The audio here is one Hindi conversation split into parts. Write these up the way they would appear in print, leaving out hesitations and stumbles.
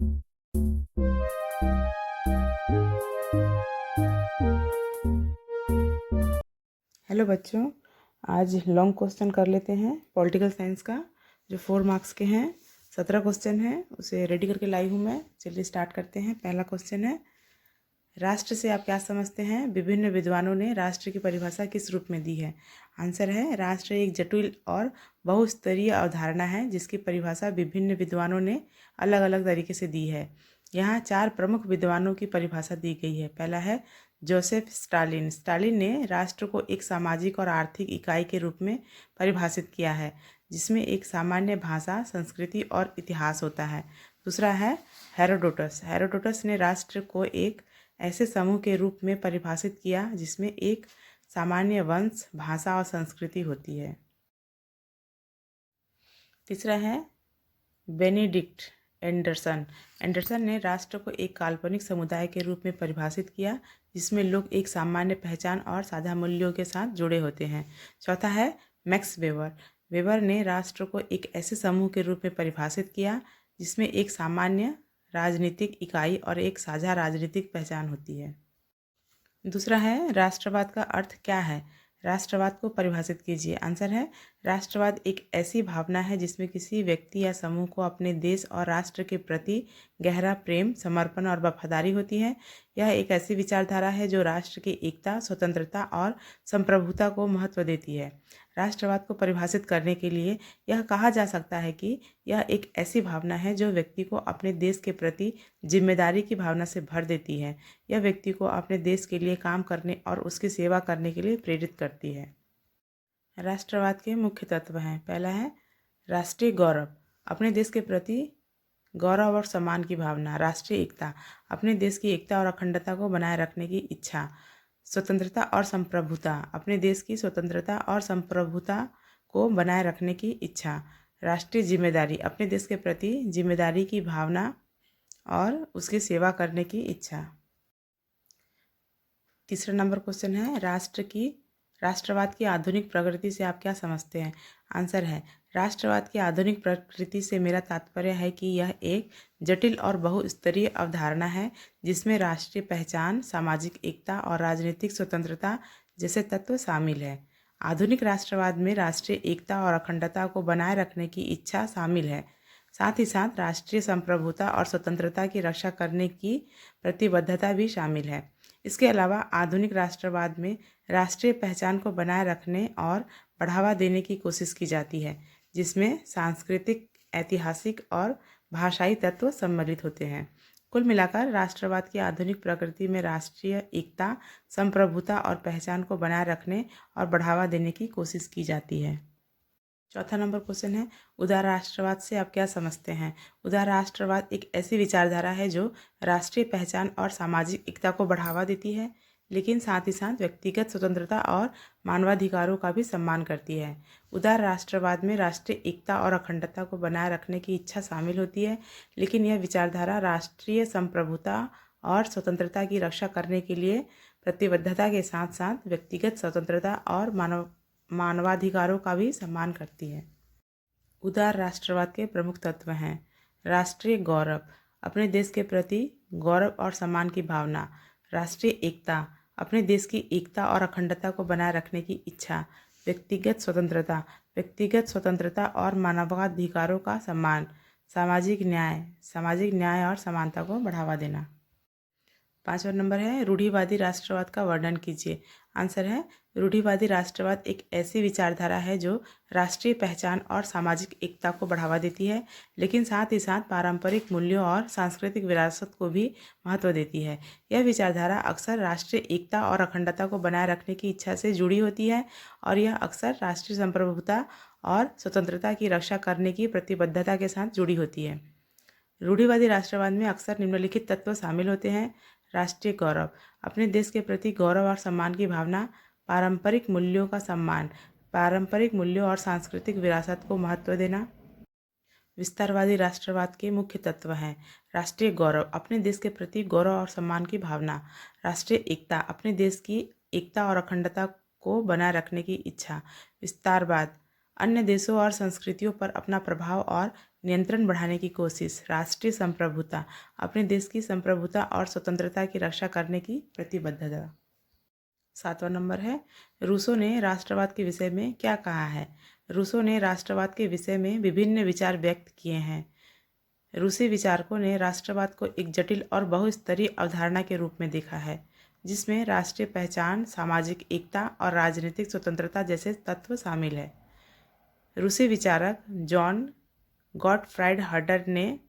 हेलो बच्चों, आज लॉन्ग क्वेश्चन कर लेते हैं पॉलिटिकल साइंस का, जो 4 मार्क्स के हैं। 17 क्वेश्चन है, उसे रेडी करके लाई हूँ मैं। चलिए स्टार्ट करते हैं। पहला क्वेश्चन है, राष्ट्र से आप क्या समझते हैं? विभिन्न विद्वानों ने राष्ट्र की परिभाषा किस रूप में दी है? आंसर है, राष्ट्र एक जटिल और बहुस्तरीय अवधारणा है जिसकी परिभाषा विभिन्न विद्वानों ने अलग अलग तरीके से दी है। यहाँ 4 प्रमुख विद्वानों की परिभाषा दी गई है। पहला है जोसेफ स्टालिन। स्टालिन ने राष्ट्र को एक सामाजिक और आर्थिक इकाई के रूप में परिभाषित किया है जिसमें एक सामान्य भाषा, संस्कृति और इतिहास होता है। दूसरा है हेरोडोटस। हेरोडोटस ने राष्ट्र को एक ऐसे समूह के रूप में परिभाषित किया जिसमें एक सामान्य वंश, भाषा और संस्कृति होती है। तीसरा है बेनेडिक्ट एंडरसन। एंडरसन ने राष्ट्र को एक काल्पनिक समुदाय के रूप में परिभाषित किया जिसमें लोग एक सामान्य पहचान और साझा मूल्यों के साथ जुड़े होते हैं। चौथा है मैक्स वेबर। वेबर ने राष्ट्र को एक ऐसे समूह के रूप में परिभाषित किया जिसमें एक सामान्य राजनीतिक इकाई और एक साझा राजनीतिक पहचान होती है। दूसरा है राष्ट्रवाद का अर्थ क्या है? राष्ट्रवाद को परिभाषित कीजिए। आंसर है, राष्ट्रवाद एक ऐसी भावना है जिसमें किसी व्यक्ति या समूह को अपने देश और राष्ट्र के प्रति गहरा प्रेम, समर्पण और वफादारी होती है। यह एक ऐसी विचारधारा है जो राष्ट्र की एकता, स्वतंत्रता और संप्रभुता को महत्व देती है। राष्ट्रवाद को परिभाषित करने के लिए यह कहा जा सकता है कि यह एक ऐसी भावना है जो व्यक्ति को अपने देश के प्रति जिम्मेदारी की भावना से भर देती है। यह व्यक्ति को अपने देश के लिए काम करने और उसकी सेवा करने के लिए प्रेरित करती है। राष्ट्रवाद के मुख्य तत्व हैं। पहला है राष्ट्रीय गौरव, अपने देश के प्रति गौरव और सम्मान की भावना। राष्ट्रीय एकता, अपने देश की एकता और अखंडता को बनाए रखने की इच्छा। स्वतंत्रता और संप्रभुता, अपने देश की स्वतंत्रता और संप्रभुता को बनाए रखने की इच्छा। राष्ट्रीय जिम्मेदारी, अपने देश के प्रति जिम्मेदारी की भावना और उसकी सेवा करने की इच्छा। तीसरा नंबर क्वेश्चन है, राष्ट्रवाद की आधुनिक प्रकृति से आप क्या समझते हैं? आंसर है, राष्ट्रवाद की आधुनिक प्रकृति से मेरा तात्पर्य है कि यह एक जटिल और बहुस्तरीय अवधारणा है जिसमें राष्ट्रीय पहचान, सामाजिक एकता और राजनीतिक स्वतंत्रता जैसे तत्व शामिल है। आधुनिक राष्ट्रवाद में राष्ट्रीय एकता और अखंडता को बनाए रखने की इच्छा शामिल है। साथ ही साथ राष्ट्रीय संप्रभुता और स्वतंत्रता की रक्षा करने की प्रतिबद्धता भी शामिल है। इसके अलावा आधुनिक राष्ट्रवाद में राष्ट्रीय पहचान को बनाए रखने और बढ़ावा देने की कोशिश की जाती है जिसमें सांस्कृतिक, ऐतिहासिक और भाषाई तत्व सम्मिलित होते हैं। कुल मिलाकर राष्ट्रवाद की आधुनिक प्रकृति में राष्ट्रीय एकता, संप्रभुता और पहचान को बनाए रखने और बढ़ावा देने की कोशिश की जाती है। चौथा नंबर क्वेश्चन है, उदार राष्ट्रवाद से आप क्या समझते हैं? उदार राष्ट्रवाद एक ऐसी विचारधारा है जो राष्ट्रीय पहचान और सामाजिक एकता को बढ़ावा देती है लेकिन साथ ही साथ व्यक्तिगत स्वतंत्रता और मानवाधिकारों का भी सम्मान करती है। उदार राष्ट्रवाद में राष्ट्रीय एकता और अखंडता को बनाए रखने की इच्छा शामिल होती है लेकिन यह विचारधारा राष्ट्रीय संप्रभुता और स्वतंत्रता की रक्षा करने के लिए प्रतिबद्धता के साथ साथ व्यक्तिगत स्वतंत्रता और मानवाधिकारों का भी सम्मान करती है। उदार राष्ट्रवाद के प्रमुख तत्व हैं राष्ट्रीय गौरव, अपने देश के प्रति गौरव और सम्मान की भावना। राष्ट्रीय एकता, अपने देश की एकता और अखंडता को बनाए रखने की इच्छा। व्यक्तिगत स्वतंत्रता और मानवाधिकारों का सम्मान। सामाजिक न्याय और समानता को बढ़ावा देना। 5वां नंबर है, रूढ़िवादी राष्ट्रवाद का वर्णन कीजिए। आंसर है, रूढ़िवादी राष्ट्रवाद एक ऐसी विचारधारा है जो राष्ट्रीय पहचान और सामाजिक एकता को बढ़ावा देती है लेकिन साथ ही साथ पारंपरिक मूल्यों और सांस्कृतिक विरासत को भी महत्व देती है। यह विचारधारा अक्सर राष्ट्रीय एकता और अखंडता को बनाए रखने की इच्छा से जुड़ी होती है और यह अक्सर राष्ट्रीय संप्रभुता और स्वतंत्रता की रक्षा करने की प्रतिबद्धता के साथ जुड़ी होती है। रूढ़िवादी राष्ट्रवाद में अक्सर निम्नलिखित तत्व शामिल होते हैं। राष्ट्रीय गौरव, अपने देश के प्रति गौरव और सम्मान की भावना। पारंपरिक मूल्यों का सम्मान, पारंपरिक मूल्यों और सांस्कृतिक विरासत को महत्व देना। विस्तारवादी राष्ट्रवाद के मुख्य तत्व हैं राष्ट्रीय गौरव, अपने देश के प्रति गौरव और सम्मान की भावना। राष्ट्रीय एकता, अपने देश की एकता और अखंडता को बनाए रखने की इच्छा। विस्तारवाद, अन्य देशों और संस्कृतियों पर अपना प्रभाव और नियंत्रण बढ़ाने की कोशिश। राष्ट्रीय संप्रभुता, अपने देश की संप्रभुता और स्वतंत्रता की रक्षा करने की प्रतिबद्धता। 7वां नंबर है, रूसो ने राष्ट्रवाद के विषय में क्या कहा है। रूसो ने राष्ट्रवाद के विषय में विभिन्न विचार व्यक्त किए हैं। रूसी विचारकों ने राष्ट्रवाद को एक जटिल और बहुस्तरीय अवधारणा के रूप में देखा है, जिसमें राष्ट्रीय पहचान, सामाजिक एकता और राजनीतिक स्वतंत्रता जैसे तत्व शामिल है। रूसी विचारक जॉन गॉटफ्राइड हर्डर ने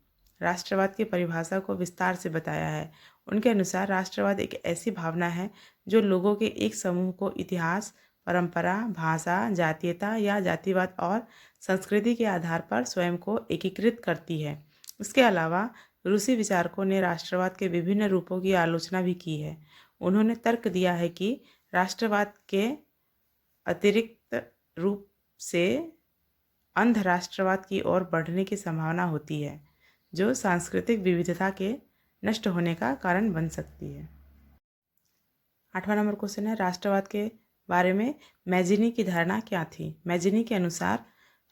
राष्ट्रवाद की परिभाषा को विस्तार से बताया है। उनके अनुसार राष्ट्रवाद एक ऐसी भावना है जो लोगों के एक समूह को इतिहास, परंपरा, भाषा, जातीयता या जातिवाद और संस्कृति के आधार पर स्वयं को एकीकृत करती है। इसके अलावा रूसी विचारकों ने राष्ट्रवाद के विभिन्न रूपों की आलोचना भी की है। उन्होंने तर्क दिया है कि राष्ट्रवाद के अतिरिक्त रूप से अंध राष्ट्रवाद की ओर बढ़ने की संभावना होती है, जो सांस्कृतिक विविधता के नष्ट होने का कारण बन सकती है। 8वां नंबर क्वेश्चन है, राष्ट्रवाद के बारे में मैजिनी की धारणा क्या थी। मैजिनी के अनुसार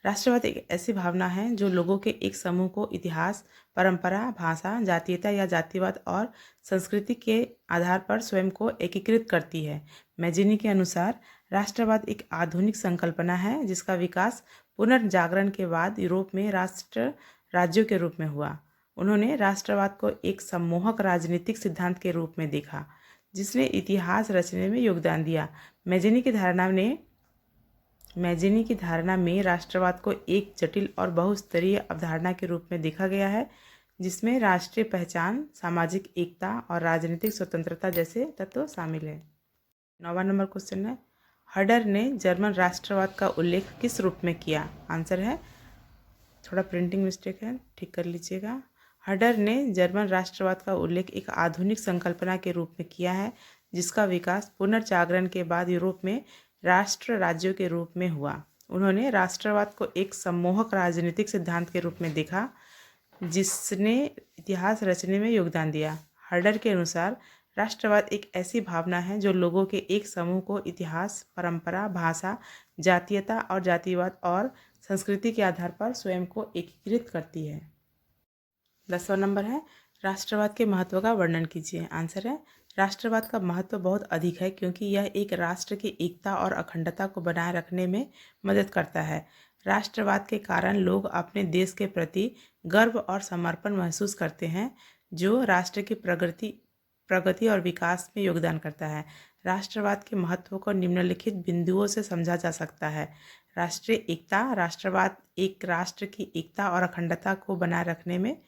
राष्ट्रवाद एक ऐसी भावना है जो लोगों के एक समूह को इतिहास, परंपरा, भाषा, जातीयता या जातिवाद और संस्कृति के आधार पर स्वयं को एकीकृत करती है। मैजिनी के अनुसार राष्ट्रवाद एक आधुनिक संकल्पना है जिसका विकास पुनर्जागरण के बाद यूरोप में राष्ट्र राज्यों के रूप में हुआ। उन्होंने राष्ट्रवाद को एक सम्मोहक राजनीतिक सिद्धांत के रूप में देखा जिसने इतिहास रचने में योगदान दिया। मैजिनी की धारणा में राष्ट्रवाद को एक जटिल और बहुस्तरीय अवधारणा के रूप में देखा गया है, जिसमें राष्ट्रीय पहचान, सामाजिक एकता और राजनीतिक स्वतंत्रता जैसे तत्व शामिल है। 9वां नंबर क्वेश्चन है, हर्डर ने जर्मन राष्ट्रवाद का उल्लेख किस रूप में किया। आंसर है, थोड़ा प्रिंटिंग मिस्टेक है, ठीक कर लीजिएगा। हर्डर ने जर्मन राष्ट्रवाद का उल्लेख एक आधुनिक संकल्पना के रूप में किया है जिसका विकास पुनर्जागरण के बाद यूरोप में राष्ट्र राज्यों के रूप में हुआ। उन्होंने राष्ट्रवाद को एक सम्मोहक राजनीतिक सिद्धांत के रूप में देखा जिसने इतिहास रचने में योगदान दिया। हर्डर के अनुसार राष्ट्रवाद एक ऐसी भावना है जो लोगों के एक समूह को इतिहास, परंपरा, भाषा, जातीयता और जातिवाद और संस्कृति के आधार पर स्वयं को एकीकृत करती है। 10वां नंबर है, राष्ट्रवाद के महत्व का वर्णन कीजिए। आंसर है, राष्ट्रवाद का महत्व बहुत अधिक है क्योंकि यह एक राष्ट्र की एकता और अखंडता को बनाए रखने में मदद करता है। राष्ट्रवाद के कारण लोग अपने देश के प्रति गर्व और समर्पण महसूस करते हैं जो राष्ट्र की प्रगति और विकास में योगदान करता है। राष्ट्रवाद के महत्व को निम्नलिखित बिंदुओं से समझा जा सकता है। राष्ट्रीय एकता, राष्ट्रवाद एक राष्ट्र की एकता और अखंडता को बनाए रखने में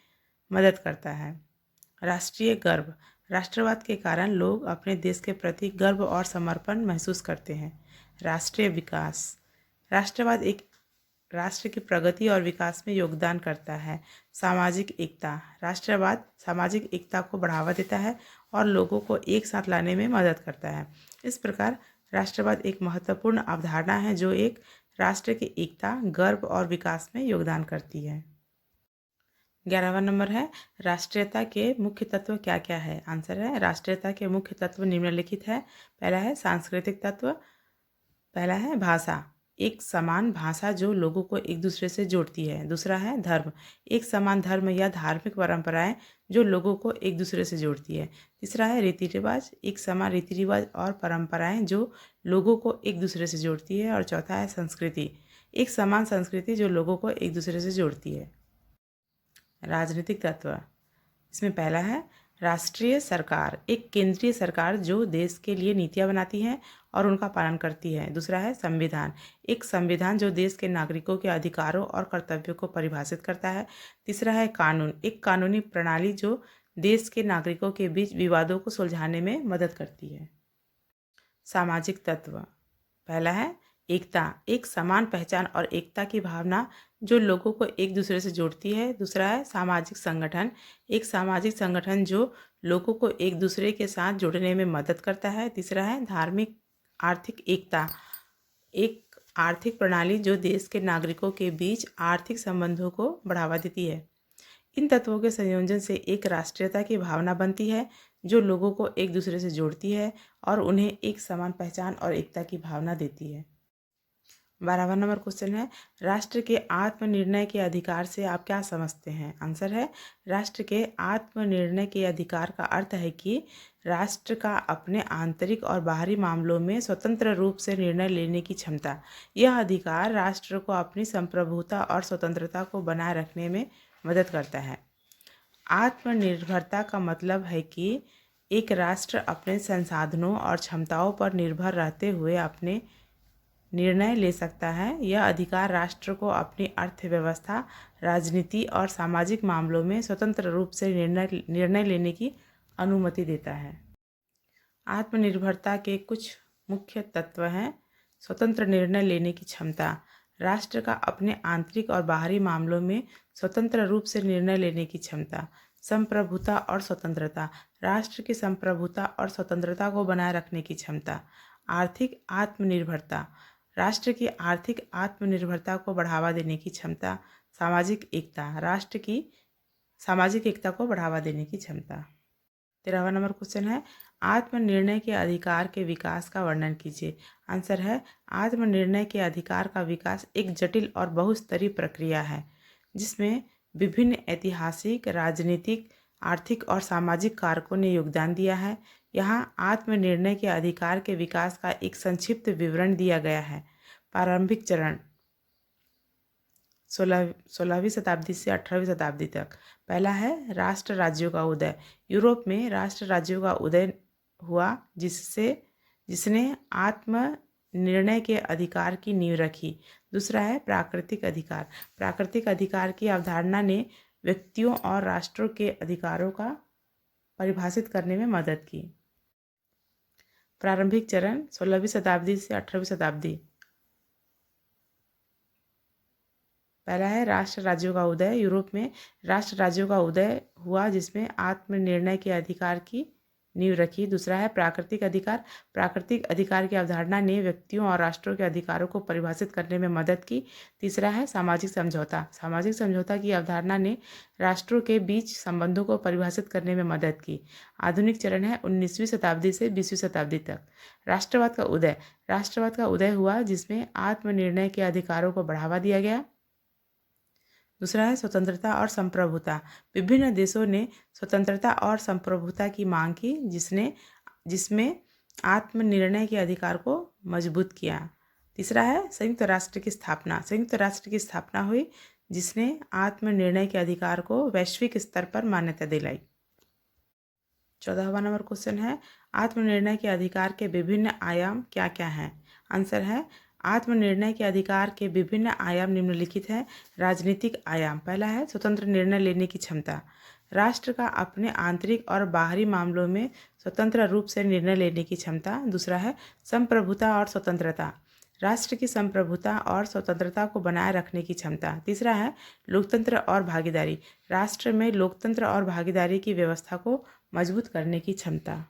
मदद करता है। राष्ट्रीय गर्व, राष्ट्रवाद के कारण लोग अपने देश के प्रति गर्व और समर्पण महसूस करते हैं। राष्ट्रीय विकास, राष्ट्रवाद एक राष्ट्र की प्रगति और विकास में योगदान करता है। सामाजिक एकता, राष्ट्रवाद सामाजिक एकता को बढ़ावा देता है और लोगों को एक साथ लाने में मदद करता है। इस प्रकार राष्ट्रवाद एक महत्वपूर्ण अवधारणा है जो एक राष्ट्र की एकता, गर्व और विकास में योगदान करती है। 11वां नंबर है, राष्ट्रीयता के मुख्य तत्व क्या क्या है। आंसर है, राष्ट्रीयता के मुख्य तत्व निम्नलिखित है। पहला है सांस्कृतिक तत्व, पहला है भाषा, एक समान भाषा जो लोगों को एक दूसरे से जोड़ती है। दूसरा है धर्म, एक समान धर्म या धार्मिक परंपराएं जो लोगों को एक दूसरे से जोड़ती है। तीसरा है रीति रिवाज, एक समान रीति रिवाज और परंपराएं जो लोगों को एक दूसरे से जोड़ती है। और चौथा है संस्कृति, एक समान संस्कृति जो लोगों को एक दूसरे से जोड़ती है। राजनीतिक तत्व, इसमें पहला है राष्ट्रीय सरकार, एक केंद्रीय सरकार जो देश के लिए नीतियां बनाती है और उनका पालन करती है। दूसरा है संविधान, एक संविधान जो देश के नागरिकों के अधिकारों और कर्तव्यों को परिभाषित करता है। तीसरा है कानून, एक कानूनी प्रणाली जो देश के नागरिकों के बीच विवादों को सुलझाने में मदद करती है। सामाजिक तत्व, पहला है एकता, एक समान पहचान और एकता की भावना जो लोगों को एक दूसरे से जोड़ती है। दूसरा है सामाजिक संगठन, एक सामाजिक संगठन जो लोगों को एक दूसरे के साथ जुड़ने में मदद करता है। तीसरा है धार्मिक आर्थिक एकता, एक आर्थिक प्रणाली जो देश के नागरिकों के बीच आर्थिक संबंधों को बढ़ावा देती है। इन तत्वों के संयोजन से एक राष्ट्रीयता की भावना बनती है जो लोगों को एक दूसरे से जोड़ती है और उन्हें एक समान पहचान और एकता की भावना देती है। 12वां नंबर क्वेश्चन है, राष्ट्र के आत्मनिर्णय के अधिकार से आप क्या समझते हैं? आंसर है, राष्ट्र के आत्मनिर्णय के अधिकार का अर्थ है कि राष्ट्र का अपने आंतरिक और बाहरी मामलों में स्वतंत्र रूप से निर्णय लेने की क्षमता। यह अधिकार राष्ट्र को अपनी संप्रभुता और स्वतंत्रता को बनाए रखने में मदद करता है। आत्मनिर्भरता का मतलब है कि एक राष्ट्र अपने संसाधनों और क्षमताओं पर निर्भर रहते हुए अपने निर्णय ले सकता है। यह अधिकार राष्ट्र को अपनी अर्थव्यवस्था, राजनीति और सामाजिक मामलों में स्वतंत्र रूप से निर्णय लेने की अनुमति देता है। आत्मनिर्भरता के कुछ मुख्य तत्व हैं। स्वतंत्र निर्णय लेने की क्षमता। राष्ट्र का अपने आंतरिक और बाहरी मामलों में स्वतंत्र रूप से निर्णय लेने की क्षमता। संप्रभुता और स्वतंत्रता। राष्ट्र की संप्रभुता और स्वतंत्रता को बनाए रखने की क्षमता। आर्थिक आत्मनिर्भरता। राष्ट्र की आर्थिक आत्मनिर्भरता को बढ़ावा देने की क्षमता। सामाजिक एकता। राष्ट्र की सामाजिक एकता को बढ़ावा देने की क्षमता। 13वां नंबर क्वेश्चन है, आत्मनिर्णय के अधिकार के विकास का वर्णन कीजिए। आंसर है, आत्मनिर्णय के अधिकार का विकास एक जटिल और बहुस्तरीय प्रक्रिया है जिसमें विभिन्न ऐतिहासिक, राजनीतिक, आर्थिक और सामाजिक कारकों ने योगदान दिया है। यहाँ आत्मनिर्णय के अधिकार के विकास का एक संक्षिप्त विवरण दिया गया है। प्रारंभिक चरण 16वीं शताब्दी से 18वीं शताब्दी तक। पहला है राष्ट्र राज्यों का उदय। यूरोप में राष्ट्र राज्यों का उदय हुआ जिसने आत्म निर्णय के अधिकार की नींव रखी। दूसरा है प्राकृतिक अधिकार। प्राकृतिक अधिकार की अवधारणा ने व्यक्तियों और राष्ट्रों के अधिकारों का परिभाषित करने में मदद की। प्रारंभिक चरण 16वीं शताब्दी से 18वीं शताब्दी। पहला है राष्ट्र राज्यों का उदय। यूरोप में राष्ट्र राज्यों का उदय हुआ जिसमें आत्मनिर्णय के अधिकार की नींव रखी। दूसरा है प्राकृतिक अधिकार। प्राकृतिक अधिकार की अवधारणा ने व्यक्तियों और राष्ट्रों के अधिकारों को परिभाषित करने में मदद की। तीसरा है सामाजिक समझौता। सामाजिक समझौता की अवधारणा ने राष्ट्रों के बीच संबंधों को परिभाषित करने में मदद की। आधुनिक चरण है 19वीं शताब्दी से 20वीं शताब्दी तक। राष्ट्रवाद का उदय। राष्ट्रवाद का उदय हुआ जिसमें आत्मनिर्णय के अधिकारों को बढ़ावा दिया गया। दूसरा है स्वतंत्रता और संप्रभुता। विभिन्न देशों ने स्वतंत्रता और संप्रभुता की मांग की जिसमें आत्मनिर्णय के अधिकार को मजबूत किया। तीसरा है संयुक्त राष्ट्र की स्थापना। संयुक्त राष्ट्र की स्थापना हुई जिसने आत्मनिर्णय के अधिकार को वैश्विक स्तर पर मान्यता दिलाई। 14वां नंबर क्वेश्चन है, आत्मनिर्णय के अधिकार के विभिन्न आयाम क्या क्या हैं? आंसर है, आत्मनिर्णय के अधिकार के विभिन्न आयाम निम्नलिखित हैं। राजनीतिक आयाम। पहला है स्वतंत्र निर्णय लेने की क्षमता। राष्ट्र का अपने आंतरिक और बाहरी मामलों में स्वतंत्र रूप से निर्णय लेने की क्षमता। दूसरा है संप्रभुता और स्वतंत्रता। राष्ट्र की संप्रभुता और स्वतंत्रता को बनाए रखने की क्षमता। तीसरा है लोकतंत्र और भागीदारी। राष्ट्र में लोकतंत्र और भागीदारी की व्यवस्था को मजबूत करने की क्षमता।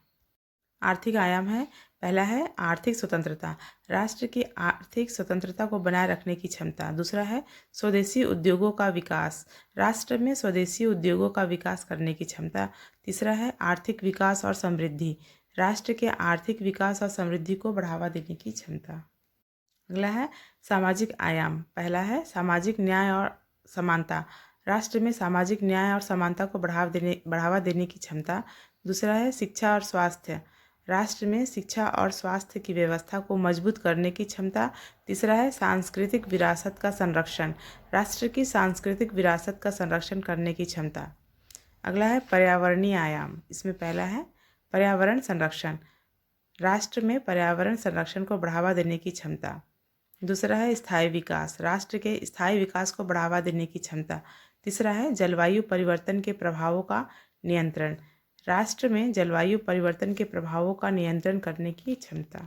आर्थिक आयाम है। पहला है आर्थिक स्वतंत्रता। राष्ट्र की आर्थिक स्वतंत्रता को बनाए रखने की क्षमता। दूसरा है स्वदेशी उद्योगों का विकास। राष्ट्र में स्वदेशी उद्योगों का विकास करने की क्षमता। तीसरा है आर्थिक विकास और समृद्धि। राष्ट्र के आर्थिक विकास और समृद्धि को बढ़ावा देने की क्षमता। अगला है सामाजिक आयाम। पहला है सामाजिक न्याय और समानता। राष्ट्र में सामाजिक न्याय और समानता को बढ़ावा देने की क्षमता। दूसरा है शिक्षा और स्वास्थ्य। राष्ट्र में शिक्षा और स्वास्थ्य की व्यवस्था को मजबूत करने की क्षमता। तीसरा है सांस्कृतिक विरासत का संरक्षण। राष्ट्र की सांस्कृतिक विरासत का संरक्षण करने की क्षमता। अगला है पर्यावरणीय आयाम। इसमें पहला है पर्यावरण संरक्षण। राष्ट्र में पर्यावरण संरक्षण को बढ़ावा देने की क्षमता। दूसरा है स्थायी विकास। राष्ट्र के स्थायी विकास को बढ़ावा देने की क्षमता। तीसरा है जलवायु परिवर्तन के प्रभावों का नियंत्रण। राष्ट्र में जलवायु परिवर्तन के प्रभावों का नियंत्रण करने की क्षमता।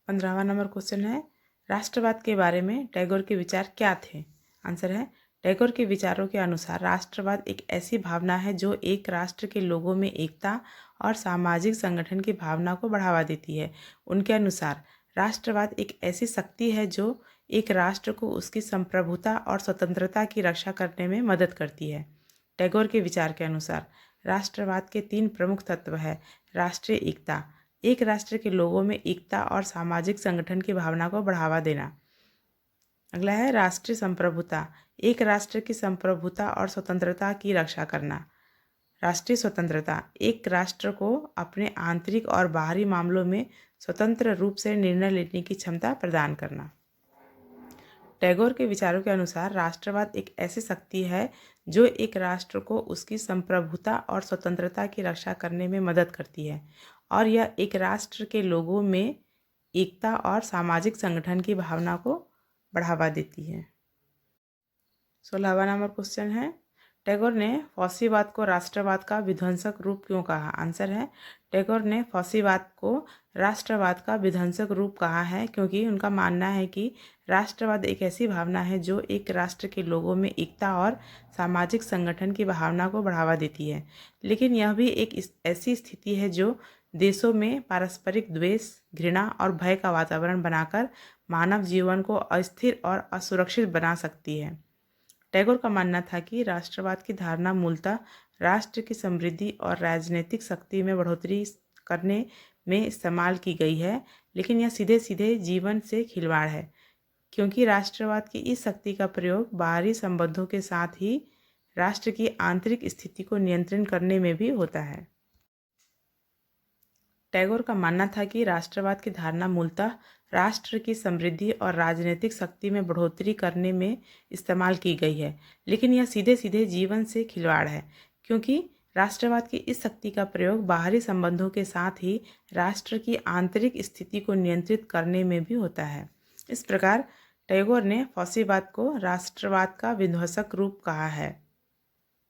15वां नंबर क्वेश्चन है, राष्ट्रवाद के बारे में टैगोर के विचार क्या थे? आंसर है, टैगोर के विचारों के अनुसार राष्ट्रवाद एक ऐसी भावना है जो एक राष्ट्र के लोगों में एकता और सामाजिक संगठन की भावना को बढ़ावा देती है। उनके अनुसार राष्ट्रवाद एक ऐसी शक्ति है जो एक राष्ट्र को उसकी संप्रभुता और स्वतंत्रता की रक्षा करने में मदद करती है। टैगोर के विचार के अनुसार राष्ट्रवाद के 3 प्रमुख तत्व हैं। राष्ट्रीय एकता। एक राष्ट्र के लोगों में एकता और सामाजिक संगठन की भावना को बढ़ावा देना। अगला है राष्ट्रीय संप्रभुता, एक राष्ट्र की संप्रभुता और स्वतंत्रता की रक्षा करना। राष्ट्रीय स्वतंत्रता, एक राष्ट्र को अपने आंतरिक और बाहरी मामलों में स्वतंत्र रूप से निर्णय लेने की क्षमता प्रदान करना। टैगोर के विचारों के अनुसार राष्ट्रवाद एक ऐसी शक्ति है जो एक राष्ट्र को उसकी संप्रभुता और स्वतंत्रता की रक्षा करने में मदद करती है और यह एक राष्ट्र के लोगों में एकता और सामाजिक संगठन की भावना को बढ़ावा देती है। 16वां नंबर क्वेश्चन है, टैगोर ने फॉसीवाद को राष्ट्रवाद का विध्वंसक रूप क्यों कहा? आंसर है, टैगोर ने फॉसीवाद को राष्ट्रवाद का विध्वंसक रूप कहा है क्योंकि उनका मानना है कि राष्ट्रवाद एक ऐसी भावना है जो एक राष्ट्र के लोगों में एकता और सामाजिक संगठन की भावना को बढ़ावा देती है, लेकिन यह भी एक ऐसी स्थिति है जो देशों में पारस्परिक द्वेष, घृणा और भय का वातावरण बनाकर मानव जीवन को अस्थिर और असुरक्षित बना सकती है। टैगोर का मानना था कि राष्ट्रवाद की धारणा मूलतः राष्ट्र की समृद्धि और राजनीतिक शक्ति में बढ़ोतरी करने में इस्तेमाल की गई है, लेकिन यह सीधे सीधे जीवन से खिलवाड़ है क्योंकि राष्ट्रवाद की इस शक्ति का प्रयोग बाहरी संबंधों के साथ ही राष्ट्र की आंतरिक स्थिति को नियंत्रित करने में भी होता है। टैगोर का मानना था कि राष्ट्रवाद की धारणा मूलतः राष्ट्र की समृद्धि और राजनीतिक शक्ति में बढ़ोतरी करने में इस्तेमाल की गई है, लेकिन यह सीधे सीधे जीवन से खिलवाड़ है क्योंकि राष्ट्रवाद की इस शक्ति का प्रयोग बाहरी संबंधों के साथ ही राष्ट्र की आंतरिक स्थिति को नियंत्रित करने में भी होता है। इस प्रकार टैगोर ने फॉसीवाद को राष्ट्रवाद का विध्वंसक रूप कहा है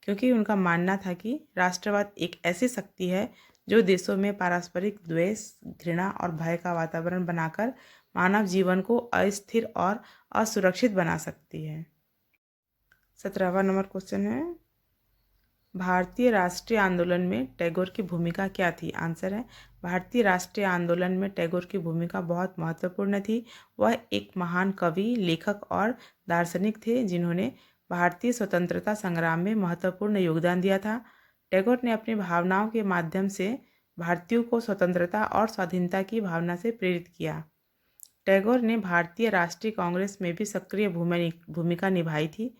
क्योंकि उनका मानना था कि राष्ट्रवाद एक ऐसी शक्ति है जो देशों में पारस्परिक द्वेष, घृणा और भय का वातावरण बनाकर मानव जीवन को अस्थिर और असुरक्षित बना सकती है। 17वां नंबर क्वेश्चन है, भारतीय राष्ट्रीय आंदोलन में टैगोर की भूमिका क्या थी? आंसर है, भारतीय राष्ट्रीय आंदोलन में टैगोर की भूमिका बहुत महत्वपूर्ण थी। वह एक महान कवि, लेखक और दार्शनिक थे जिन्होंने भारतीय स्वतंत्रता संग्राम में महत्वपूर्ण योगदान दिया था। टैगोर ने अपनी भावनाओं के माध्यम से भारतीयों को स्वतंत्रता और स्वाधीनता की भावना से प्रेरित किया। टैगोर ने भारतीय राष्ट्रीय कांग्रेस में भी सक्रिय भूमिका निभाई थी।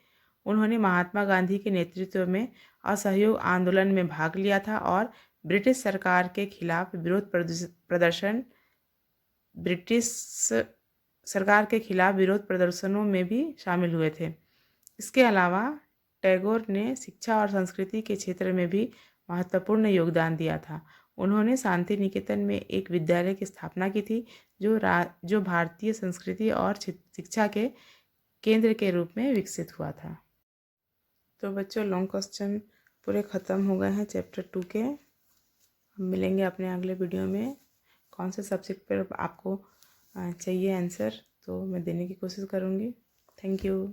उन्होंने महात्मा गांधी के नेतृत्व में असहयोग आंदोलन में भाग लिया था और ब्रिटिश सरकार के खिलाफ विरोध प्रदर्शनों में भी शामिल हुए थे। इसके अलावा टैगोर ने शिक्षा और संस्कृति के क्षेत्र में भी महत्वपूर्ण योगदान दिया था। उन्होंने शांति निकेतन में एक विद्यालय की स्थापना की थी जो भारतीय संस्कृति और शिक्षा के केंद्र के रूप में विकसित हुआ था। तो बच्चों, लॉन्ग क्वेश्चन पूरे ख़त्म हो गए हैं चैप्टर 2 के। हम मिलेंगे अपने अगले वीडियो में। कौन से सब्जेक्ट पर आपको चाहिए आंसर, तो मैं देने की कोशिश करूँगी। Thank you.